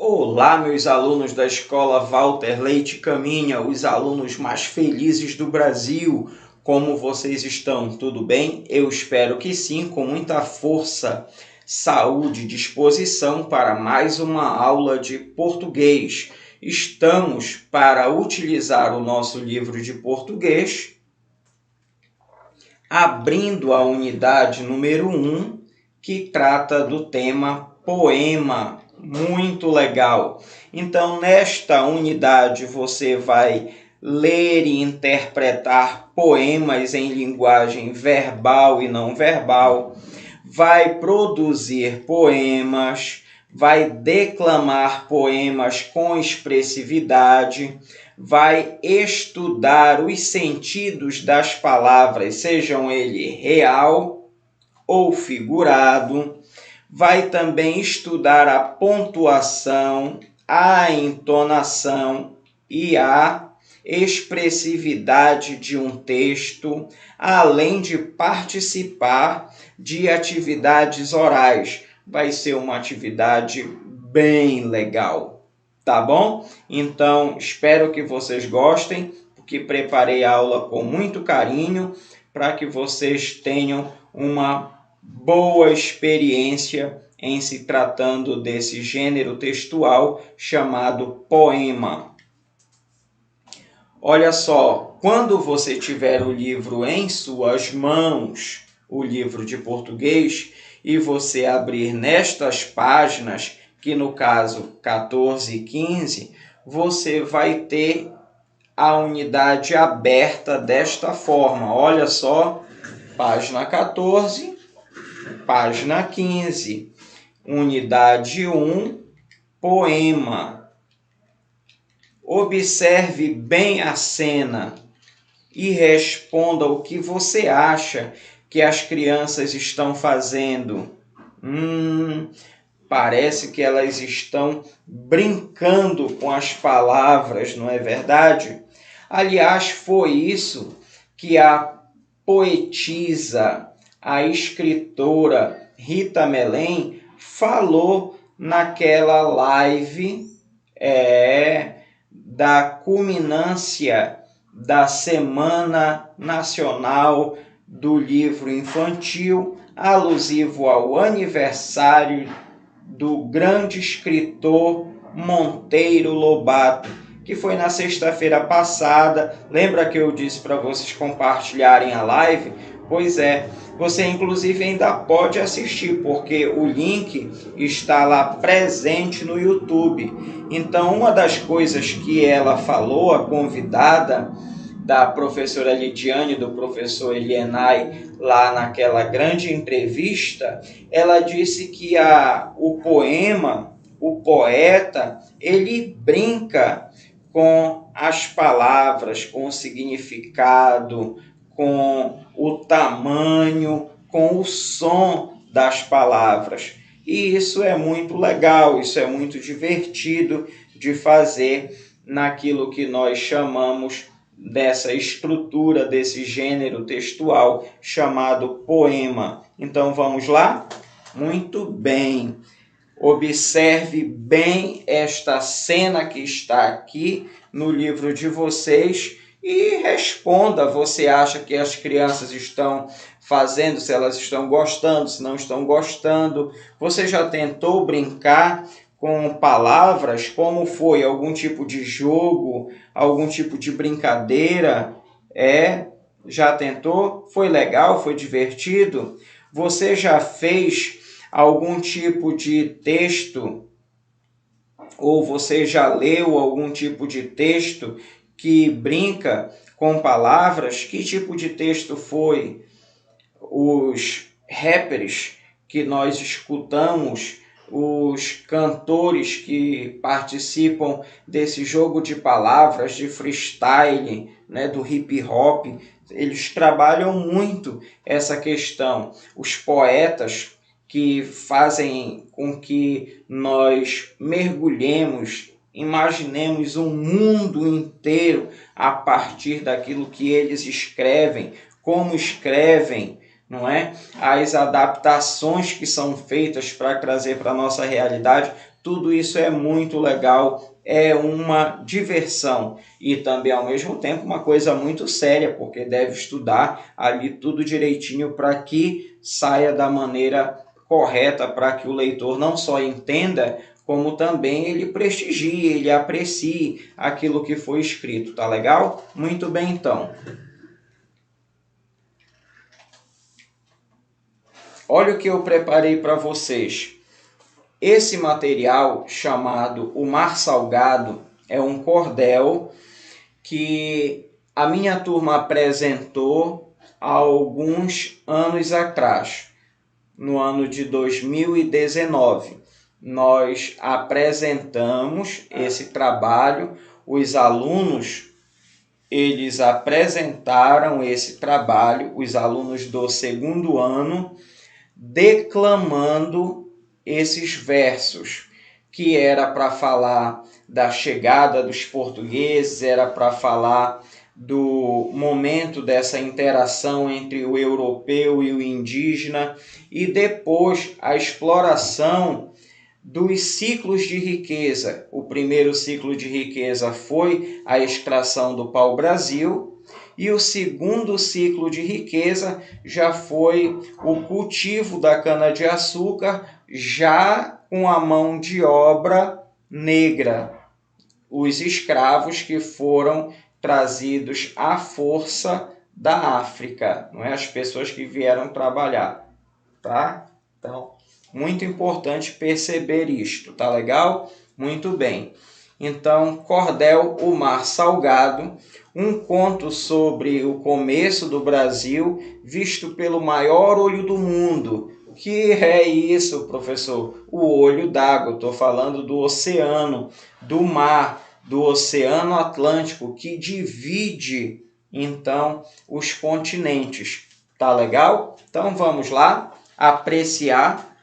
Olá, meus alunos da Escola Walter Leite Caminha, os alunos mais felizes do Brasil. Como vocês estão? Tudo bem? Eu espero que sim, com muita força, saúde e disposição para mais uma aula de português. Estamos para utilizar o nosso livro de português, abrindo a unidade número 1, que trata do tema poema. Muito legal. Então, nesta unidade, você vai ler e interpretar poemas em linguagem verbal e não verbal, vai produzir poemas, vai declamar poemas com expressividade, vai estudar os sentidos das palavras, sejam ele real ou figurado, vai também estudar a pontuação, a entonação e a expressividade de um texto, além de participar de atividades orais. Vai ser uma atividade bem legal, tá bom? Então, espero que vocês gostem, porque preparei a aula com muito carinho para que vocês tenham uma boa experiência em se tratando desse gênero textual chamado poema. Olha só, quando você tiver o livro em suas mãos, o livro de português, e você abrir nestas páginas, que no caso 14 e 15, você vai ter a unidade aberta desta forma. Olha só, página 14, página 15, unidade 1, poema. Observe bem a cena e responda o que você acha que as crianças estão fazendo. Parece que elas estão brincando com as palavras, não é verdade? Aliás, foi isso que a poetisa, a escritora Rita Melém falou naquela live da culminância da Semana Nacional do Livro Infantil, alusivo ao aniversário do grande escritor Monteiro Lobato, que foi na sexta-feira passada. Lembra que eu disse para vocês compartilharem a live? Pois é, você inclusive ainda pode assistir, porque o link está lá presente no YouTube. Então, uma das coisas que ela falou, a convidada da professora Lidiane, do professor Elienay, lá naquela grande entrevista, ela disse que o poema, o poeta, ele brinca com as palavras, com o significado, com o tamanho, com o som das palavras. E isso é muito legal, isso é muito divertido de fazer naquilo que nós chamamos dessa estrutura, desse gênero textual chamado poema. Então vamos lá? Muito bem. Observe bem esta cena que está aqui no livro de vocês e responda. Você acha que as crianças estão fazendo, se elas estão gostando, se não estão gostando? Você já tentou brincar com palavras? Como foi? Algum tipo de jogo? Algum tipo de brincadeira? Já tentou? Foi legal? Foi divertido? Você já fez algum tipo de texto, ou você já leu algum tipo de texto que brinca com palavras? Que tipo de texto foi? Os rappers que nós escutamos, os cantores que participam desse jogo de palavras, de freestyle, né, do hip hop, eles trabalham muito essa questão. Os poetas que fazem com que nós mergulhemos, imaginemos um mundo inteiro a partir daquilo que eles escrevem, como escrevem, não é? As adaptações que são feitas para trazer para a nossa realidade, tudo isso é muito legal, é uma diversão e também ao mesmo tempo uma coisa muito séria, porque deve estudar ali tudo direitinho para que saia da maneira correta, para que o leitor não só entenda, como também ele prestigie, ele aprecie aquilo que foi escrito, tá legal? Muito bem, então. Olha o que eu preparei para vocês. Esse material, chamado O Mar Salgado, é um cordel que a minha turma apresentou há alguns anos atrás, no ano de 2019. Nós apresentamos esse trabalho, os alunos, eles apresentaram esse trabalho, os alunos do segundo ano, declamando esses versos, que era para falar da chegada dos portugueses, era para falar do momento dessa interação entre o europeu e o indígena, e depois a exploração dos ciclos de riqueza. O primeiro ciclo de riqueza foi a extração do pau-brasil, e o segundo ciclo de riqueza já foi o cultivo da cana-de-açúcar, já com a mão de obra negra, os escravos que foram trazidos à força da África, não é? As pessoas que vieram trabalhar, tá? Então, muito importante perceber isto, tá legal? Muito bem. Então, Cordel, O Mar Salgado, um conto sobre o começo do Brasil, visto pelo maior olho do mundo. Que é isso, professor? O olho d'água. Estou falando do oceano, do mar, do Oceano Atlântico, que divide, então, os continentes. Tá legal? Então, vamos lá apreciar,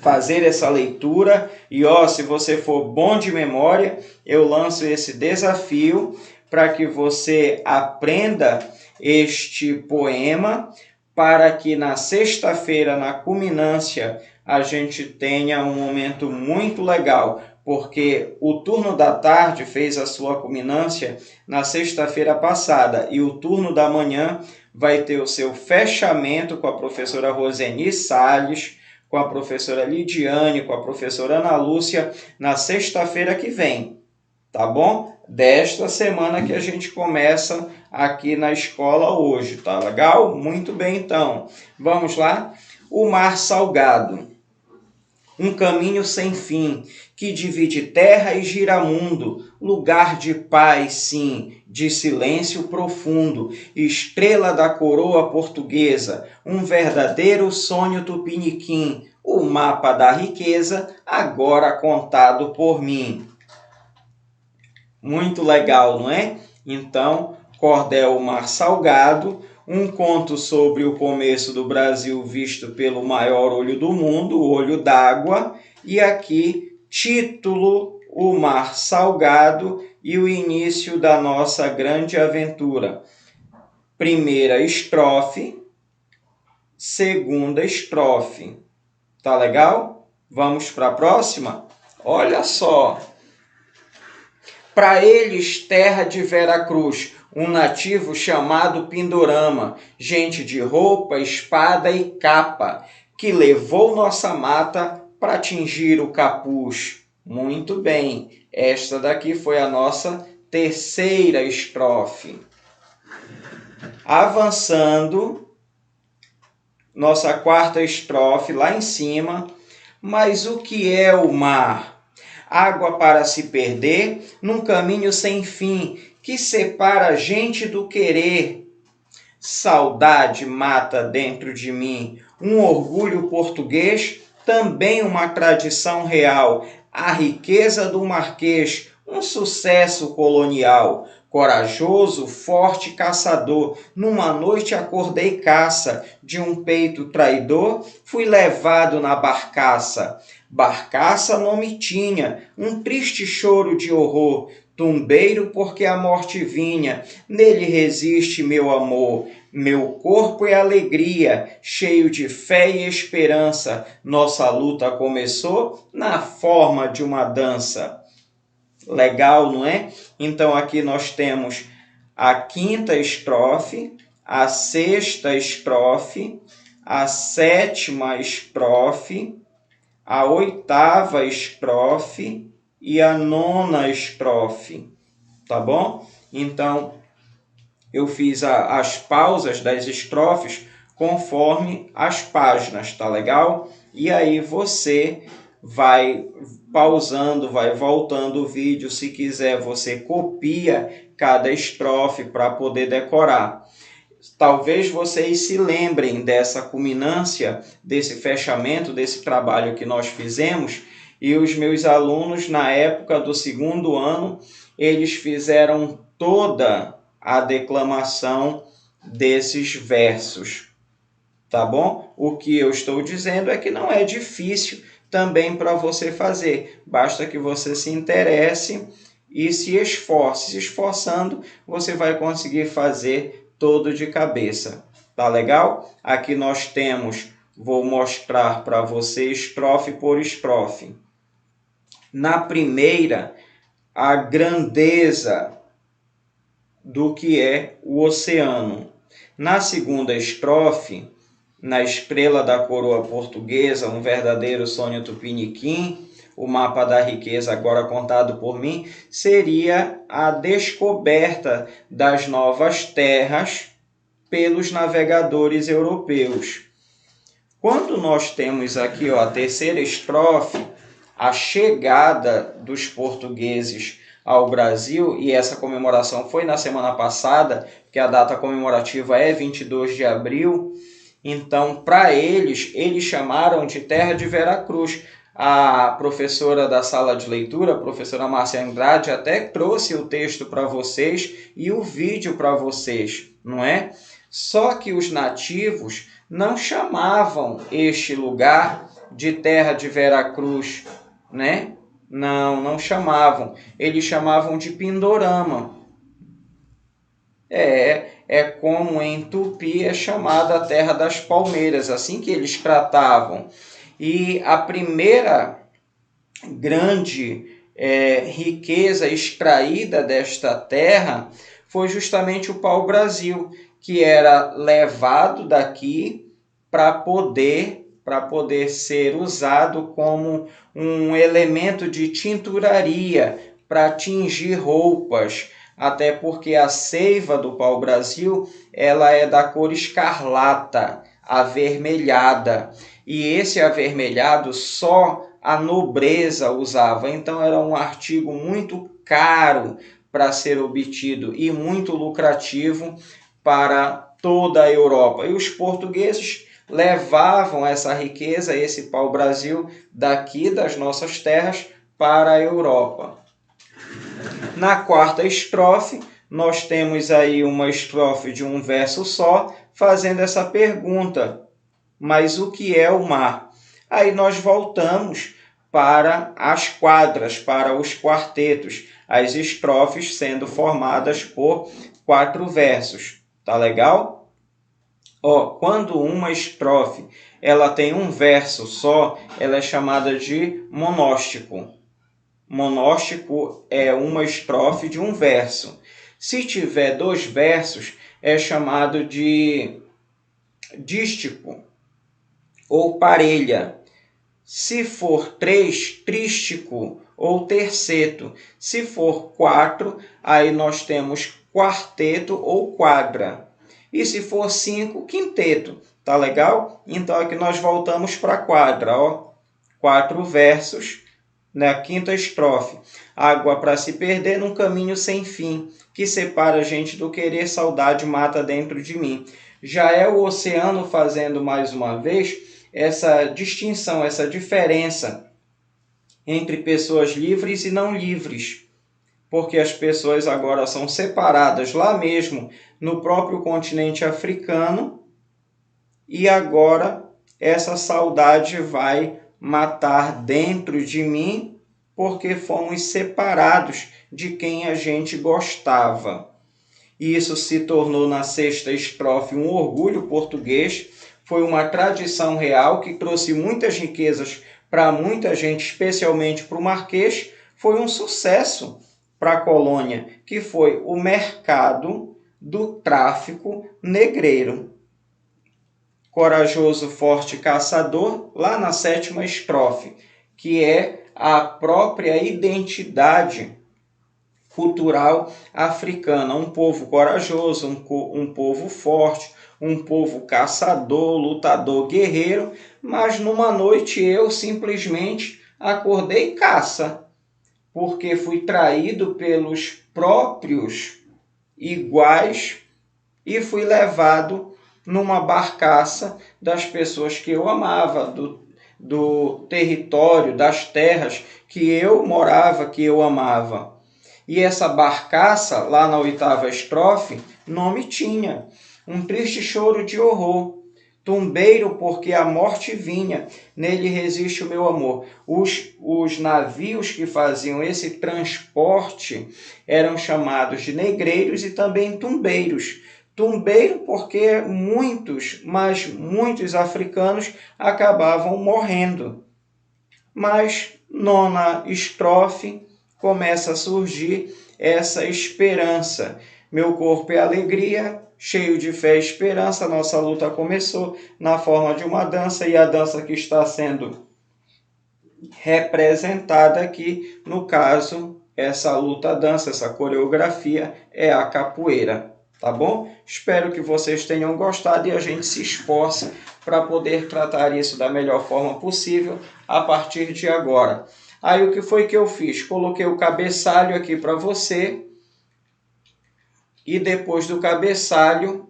fazer essa leitura. E se você for bom de memória, eu lanço esse desafio para que você aprenda este poema, para que na sexta-feira, na culminância, a gente tenha um momento muito legal, porque o turno da tarde fez a sua culminância na sexta-feira passada, e o turno da manhã vai ter o seu fechamento com a professora Roseni Salles, com a professora Lidiane, com a professora Ana Lúcia, na sexta-feira que vem, tá bom? Desta semana que a gente começa aqui na escola hoje, tá legal? Muito bem, então. Vamos lá? O Mar Salgado. Um caminho sem fim, que divide terra e gira mundo, lugar de paz, sim, de silêncio profundo, estrela da coroa portuguesa, um verdadeiro sonho tupiniquim, o mapa da riqueza, agora contado por mim. Muito legal, não é? Então, Cordel, O Mar Salgado, um conto sobre o começo do Brasil visto pelo maior olho do mundo, o olho d'água, e aqui, título, O Mar Salgado e o início da nossa grande aventura. Primeira estrofe, segunda estrofe. Tá legal? Vamos para a próxima? Olha só! Para eles, terra de Veracruz, um nativo chamado Pindorama, gente de roupa, espada e capa, que levou nossa mata para atingir o capuz. Muito bem, esta daqui foi a nossa terceira estrofe. Avançando, nossa quarta estrofe lá em cima. Mas o que é o mar? Água para se perder num caminho sem fim, que separa a gente do querer. Saudade mata dentro de mim, um orgulho português, também uma tradição real, a riqueza do marquês, um sucesso colonial. Corajoso, forte caçador, numa noite acordei caça, de um peito traidor, fui levado na barcaça. Barcaça nome tinha, um triste choro de horror, tumbeiro porque a morte vinha, nele resiste meu amor. Meu corpo é alegria, cheio de fé e esperança. Nossa luta começou na forma de uma dança. Legal, não é? Então aqui nós temos a quinta estrofe, a sexta estrofe, a sétima estrofe, a oitava estrofe e a nona estrofe, tá bom? Então, eu fiz as pausas das estrofes conforme as páginas, tá legal? E aí você vai pausando, vai voltando o vídeo, se quiser você copia cada estrofe para poder decorar. Talvez vocês se lembrem dessa culminância, desse fechamento, desse trabalho que nós fizemos, e os meus alunos, na época do segundo ano, eles fizeram toda a declamação desses versos, tá bom? O que eu estou dizendo é que não é difícil também para você fazer, basta que você se interesse e se esforce. Se esforçando, você vai conseguir fazer todo de cabeça, tá legal? Aqui nós temos, vou mostrar para você estrofe por estrofe. Na primeira, a grandeza do que é o oceano. Na segunda estrofe, na estrela da coroa portuguesa, um verdadeiro sonho tupiniquim, o mapa da riqueza agora contado por mim, seria a descoberta das novas terras pelos navegadores europeus. Quando nós temos aqui a terceira estrofe, a chegada dos portugueses ao Brasil, e essa comemoração foi na semana passada, porque a data comemorativa é 22 de abril, então, para eles chamaram de Terra de Veracruz. A professora da sala de leitura, a professora Márcia Andrade, até trouxe o texto para vocês e o vídeo para vocês, não é? Só que os nativos não chamavam este lugar de Terra de Veracruz, né? Não chamavam. Eles chamavam de Pindorama. É como em Tupi é chamada a Terra das Palmeiras, assim que eles tratavam. E a primeira grande riqueza extraída desta terra foi justamente o pau-brasil, que era levado daqui para poder ser usado como um elemento de tinturaria para tingir roupas, até porque a seiva do pau-brasil ela é da cor escarlata, avermelhada, e esse avermelhado só a nobreza usava, então era um artigo muito caro para ser obtido e muito lucrativo para toda a Europa. E os portugueses levavam essa riqueza, esse pau-brasil, daqui das nossas terras para a Europa. Na quarta estrofe, nós temos aí uma estrofe de um verso só, fazendo essa pergunta: mas o que é o mar? Aí nós voltamos para as quadras, para os quartetos, as estrofes sendo formadas por 4 versos. Tá legal? Quando uma estrofe ela tem um verso só, ela é chamada de monóstico. Monóstico é uma estrofe de um verso. Se tiver 2 versos, é chamado de dístico ou parelha. Se for 3, trístico ou terceto. Se for 4, aí nós temos quarteto ou quadra. E se for 5, quinteto. Tá legal? Então aqui nós voltamos para a quadra. 4 versos na quinta estrofe. Água para se perder num caminho sem fim, que separa a gente do querer, saudade mata dentro de mim. Já é o oceano fazendo mais uma vez essa distinção, essa diferença entre pessoas livres e não livres, porque as pessoas agora são separadas lá mesmo no próprio continente africano, e agora essa saudade vai matar dentro de mim porque fomos separados de quem a gente gostava. e isso se tornou na sexta estrofe um orgulho português. Foi uma tradição real que trouxe muitas riquezas para muita gente, especialmente para o Marquês. Foi um sucesso para a colônia, que foi o mercado do tráfico negreiro. Corajoso, forte caçador, lá na sétima estrofe, que é a própria identidade cultural africana. Um povo corajoso, um povo forte, um povo caçador, lutador, guerreiro, mas numa noite eu simplesmente acordei caça, porque fui traído pelos próprios iguais e fui levado numa barcaça das pessoas que eu amava, do território, das terras que eu morava, que eu amava. E essa barcaça, lá na oitava estrofe, nome tinha: um triste choro de horror, tumbeiro porque a morte vinha, nele resiste o meu amor. Os navios que faziam esse transporte eram chamados de negreiros e também tumbeiros. Tumbeiro porque muitos, mas muitos africanos acabavam morrendo. Mas nona estrofe começa a surgir essa esperança. Meu corpo é alegria, cheio de fé e esperança. Nossa luta começou na forma de uma dança, e a dança que está sendo representada aqui, no caso, essa luta-dança, essa coreografia, é a capoeira. Tá bom? Espero que vocês tenham gostado e a gente se esforce para poder tratar isso da melhor forma possível a partir de agora. Aí o que foi que eu fiz? Coloquei o cabeçalho aqui para você e depois do cabeçalho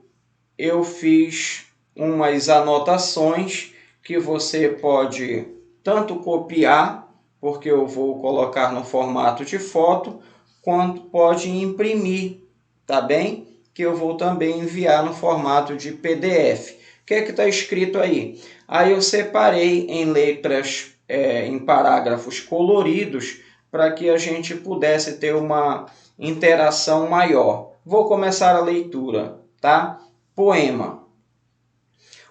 eu fiz umas anotações que você pode tanto copiar, porque eu vou colocar no formato de foto, quanto pode imprimir, tá bem? Que eu vou também enviar no formato de PDF. O que é que está escrito aí? Aí eu separei em letras, em parágrafos coloridos, para que a gente pudesse ter uma interação maior. Vou começar a leitura, tá? Poema.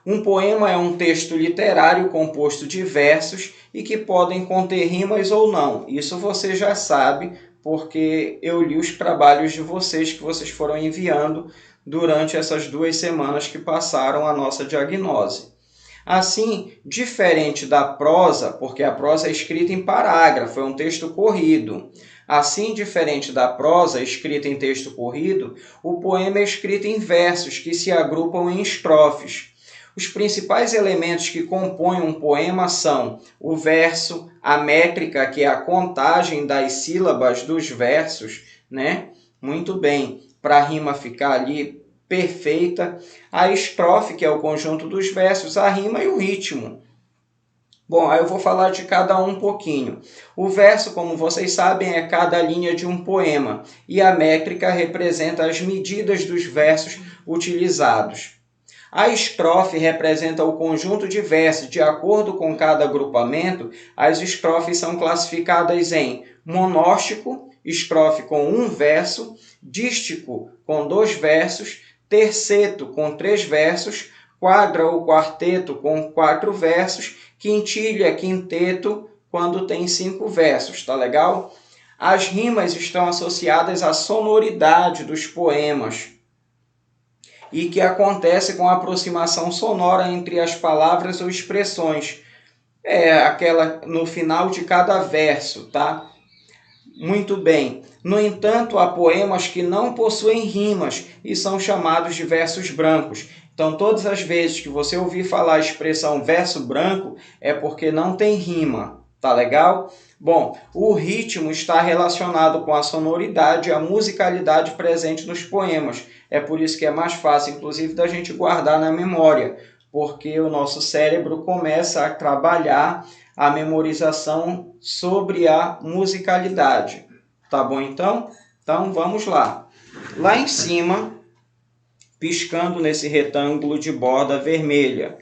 Um poema é um texto literário composto de versos e que podem conter rimas ou não. Isso você já sabe, porque eu li os trabalhos de vocês que vocês foram enviando durante essas 2 semanas que passaram a nossa diagnose. Assim, diferente da prosa, porque a prosa é escrita em parágrafo, é um texto corrido. Assim, diferente da prosa escrita em texto corrido, o poema é escrito em versos que se agrupam em estrofes. Os principais elementos que compõem um poema são o verso, a métrica, que é a contagem das sílabas dos versos, né? Muito bem, para a rima ficar ali perfeita, a estrofe, que é o conjunto dos versos, a rima e o ritmo. Bom, aí eu vou falar de cada um pouquinho. O verso, como vocês sabem, é cada linha de um poema, e a métrica representa as medidas dos versos utilizados. A estrofe representa o conjunto de versos. De acordo com cada agrupamento, as estrofes são classificadas em monóstico, estrofe com 1 verso, dístico com 2 versos, terceto com 3 versos, quadra ou quarteto com 4 versos, quintilha, quinteto, quando tem 5 versos, tá legal? As rimas estão associadas à sonoridade dos poemas e que acontece com a aproximação sonora entre as palavras ou expressões. É aquela no final de cada verso, tá? Muito bem. No entanto, há poemas que não possuem rimas e são chamados de versos brancos. Então, todas as vezes que você ouvir falar a expressão verso branco, é porque não tem rima. Tá legal? Bom, o ritmo está relacionado com a sonoridade e a musicalidade presente nos poemas. É por isso que é mais fácil, inclusive, da gente guardar na memória, porque o nosso cérebro começa a trabalhar a memorização sobre a musicalidade. Tá bom, então? Então, vamos lá. Lá em cima, piscando nesse retângulo de borda vermelha.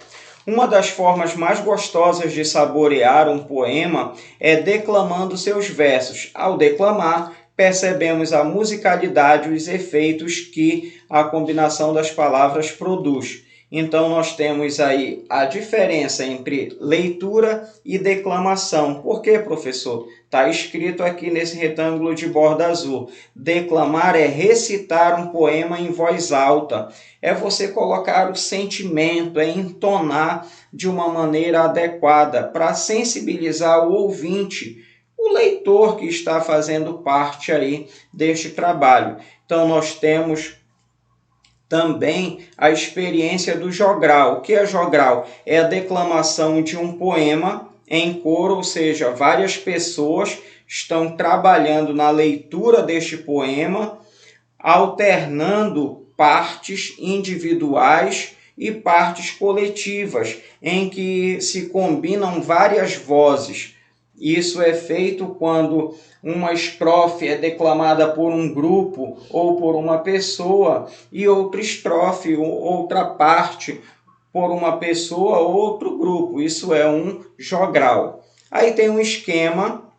Uma das formas mais gostosas de saborear um poema é declamando seus versos. Ao declamar, percebemos a musicalidade, os efeitos que a combinação das palavras produz. Então, nós temos aí a diferença entre leitura e declamação. Por quê, professor? Está escrito aqui nesse retângulo de borda azul. Declamar é recitar um poema em voz alta. É você colocar o sentimento, é entonar de uma maneira adequada para sensibilizar o ouvinte, o leitor que está fazendo parte aí deste trabalho. Então, nós temos também a experiência do jogral. O que é jogral? É a declamação de um poema em coro, ou seja, várias pessoas estão trabalhando na leitura deste poema, alternando partes individuais e partes coletivas, em que se combinam várias vozes. Isso é feito quando uma estrofe é declamada por um grupo ou por uma pessoa e outra estrofe, outra parte, por uma pessoa ou outro grupo. Isso é um jogral. Aí tem um esquema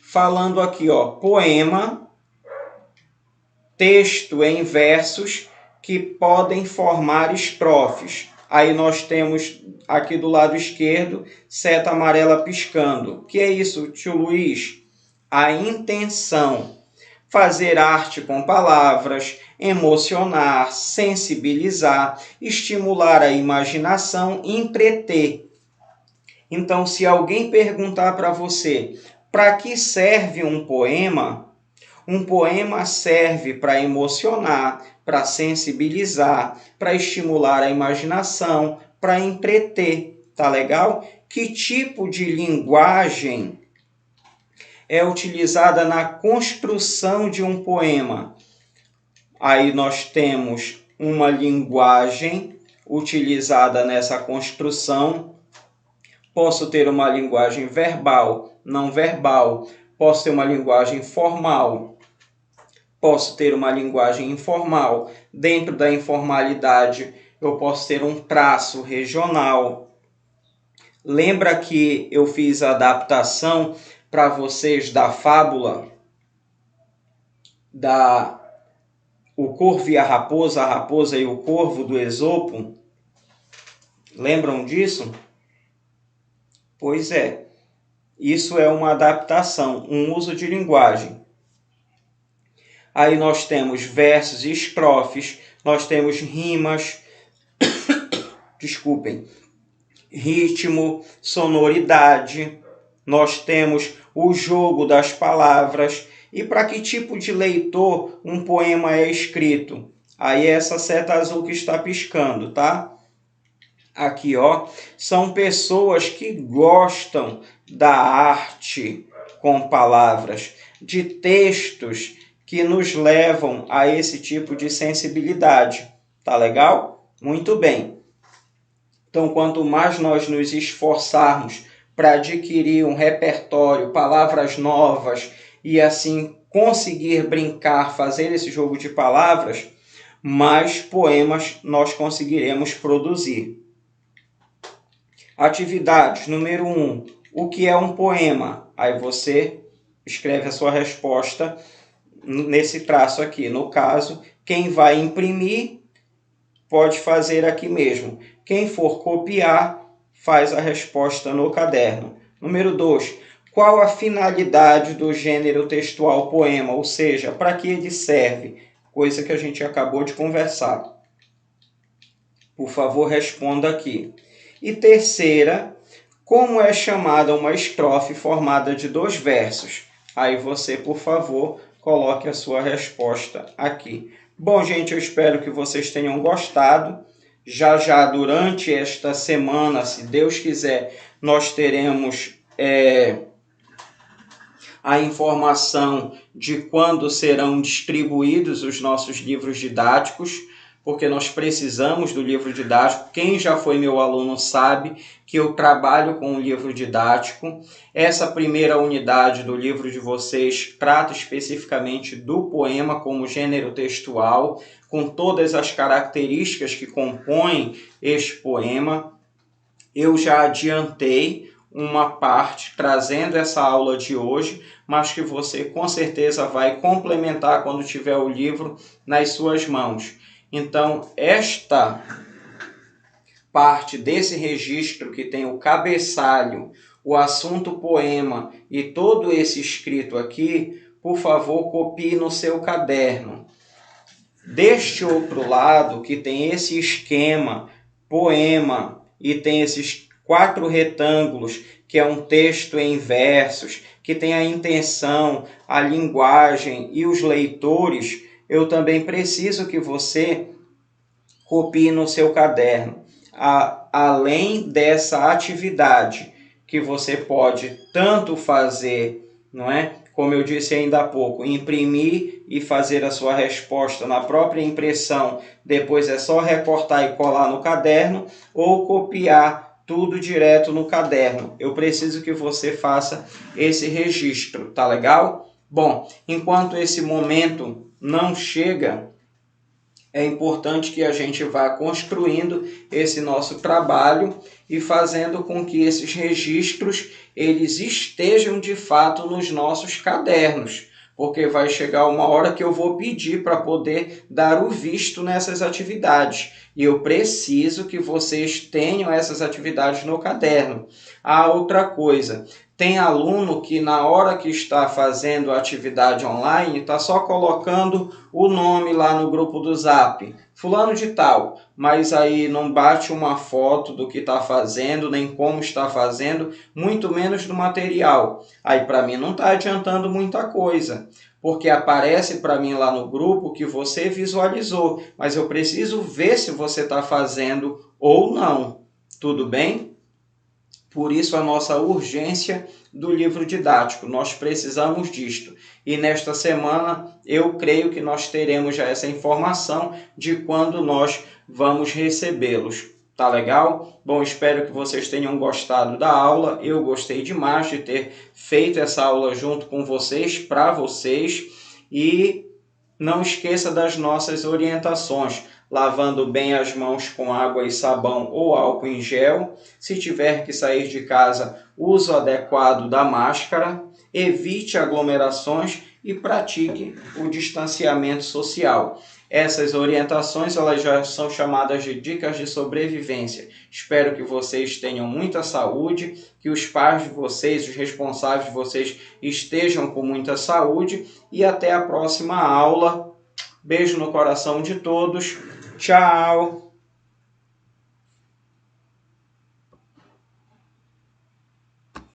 falando aqui, ó, poema, texto em versos que podem formar estrofes. Aí nós temos aqui do lado esquerdo, seta amarela piscando. O que é isso, tio Luiz? A intenção. Fazer arte com palavras, emocionar, sensibilizar, estimular a imaginação, entreter. Então, se alguém perguntar para você, para que serve um poema serve para emocionar, para sensibilizar, para estimular a imaginação, para entreter, tá legal? Que tipo de linguagem é utilizada na construção de um poema? Aí nós temos uma linguagem utilizada nessa construção. Posso ter uma linguagem verbal, não verbal. Posso ter uma linguagem formal. Posso ter uma linguagem informal. Dentro da informalidade, eu posso ter um traço regional. Lembra que eu fiz a adaptação para vocês da fábula o corvo e a raposa e o corvo do Esopo? Lembram disso? Pois é, isso é uma adaptação, um uso de linguagem. Aí nós temos versos e estrofes, nós temos rimas, ritmo, sonoridade, nós temos o jogo das palavras. E para que tipo de leitor um poema é escrito? Aí é essa seta azul que está piscando, tá? Aqui, ó, são pessoas que gostam da arte com palavras, de textos que nos levam a esse tipo de sensibilidade. Tá legal? Muito bem. Então, quanto mais nós nos esforçarmos para adquirir um repertório, palavras novas e assim conseguir brincar, fazer esse jogo de palavras, mais poemas nós conseguiremos produzir. Atividade número 1. O que é um poema? Aí você escreve a sua resposta nesse traço aqui. No caso, quem vai imprimir pode fazer aqui mesmo. Quem for copiar, faz a resposta no caderno. Número 2. Qual a finalidade do gênero textual poema? Ou seja, para que ele serve? Coisa que a gente acabou de conversar. Por favor, responda aqui. E terceira, como é chamada uma estrofe formada de 2 versos? Aí você, por favor, coloque a sua resposta aqui. Bom, gente, eu espero que vocês tenham gostado. Já durante esta semana, se Deus quiser, nós teremos a informação de quando serão distribuídos os nossos livros didáticos, porque nós precisamos do livro didático. Quem já foi meu aluno sabe que eu trabalho com um livro didático. Essa primeira unidade do livro de vocês trata especificamente do poema como gênero textual, com todas as características que compõem este poema. Eu já adiantei uma parte trazendo essa aula de hoje, mas que você com certeza vai complementar quando tiver o livro nas suas mãos. Então, esta parte desse registro que tem o cabeçalho, o assunto poema e todo esse escrito aqui, por favor, copie no seu caderno. Deste outro lado, que tem esse esquema, poema, e tem esses 4 retângulos, que é um texto em versos, que tem a intenção, a linguagem e os leitores, eu também preciso que você copie no seu caderno. Além dessa atividade que você pode tanto fazer, não é? Como eu disse ainda há pouco, imprimir e fazer a sua resposta na própria impressão, depois é só recortar e colar no caderno, ou copiar tudo direto no caderno. Eu preciso que você faça esse registro, tá legal? Bom, enquanto esse momento não chega, é importante que a gente vá construindo esse nosso trabalho e fazendo com que esses registros eles estejam de fato nos nossos cadernos, porque vai chegar uma hora que eu vou pedir para poder dar o visto nessas atividades e eu preciso que vocês tenham essas atividades no caderno. Outra coisa, tem aluno que na hora que está fazendo a atividade online está só colocando o nome lá no grupo do Zap, fulano de tal, mas aí não bate uma foto do que está fazendo, nem como está fazendo, muito menos do material. Aí para mim não está adiantando muita coisa, porque aparece para mim lá no grupo que você visualizou, mas eu preciso ver se você está fazendo ou não. Tudo bem? Por isso a nossa urgência do livro didático, nós precisamos disto. E nesta semana eu creio que nós teremos já essa informação de quando nós vamos recebê-los. Tá legal? Bom, espero que vocês tenham gostado da aula. Eu gostei demais de ter feito essa aula junto com vocês, para vocês. E não esqueça das nossas orientações, lavando bem as mãos com água e sabão ou álcool em gel. Se tiver que sair de casa, uso adequado da máscara, evite aglomerações e pratique o distanciamento social. Essas orientações elas já são chamadas de dicas de sobrevivência. Espero que vocês tenham muita saúde, que os pais de vocês, os responsáveis de vocês estejam com muita saúde e até a próxima aula. Beijo no coração de todos. Tchau!